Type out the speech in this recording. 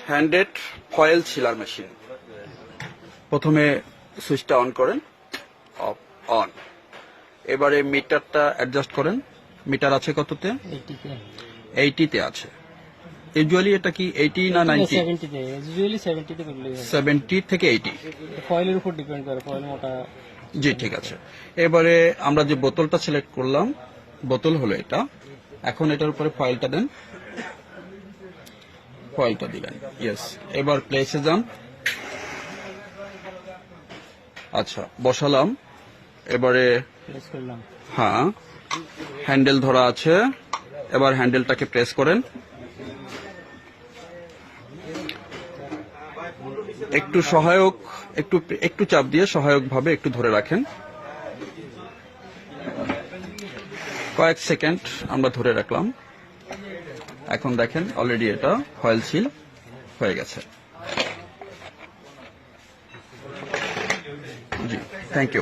Handed foil সিলার machine. প্রথমে সুইচটা on করেন, অফ, অন। এবারে মিটারটা অ্যাডজাস্ট করেন। মিটার আছে কততে? 80-তে আছে। ইউজুয়ালি এটা কি 80 না 90? 70-তে, ইউজুয়ালি 70-তে করলে 70 থেকে 80। ফয়েলের উপর ডিপেন্ড করে, ফয়েল মোটা। জি, ঠিক আছে। এবারে আমরা যে বোতলটা সিলেক্ট করলাম, বোতল হলো এটা। এখন এটার উপরে ফয়েলটা দেন, ফয়েলটা দিলেন, ইয়েস। এবার প্লেসে যান। আচ্ছা, বসালাম। এবারে প্রেস করলাম। হ্যাঁ, হ্যান্ডেল ধরা আছে। এবার হ্যান্ডেলটাকে প্রেস করেন। একটু সহায়ক, একটু চাপ দিয়ে সহায়ক ভাবে একটু ধরে রাখেন। কয়েক সেকেন্ড আমরা ধরে রাখলাম। এখন দেখেন অলরেডি এটা ফয়েল সিল হয়ে গেছে। জি, থ্যাংক ইউ।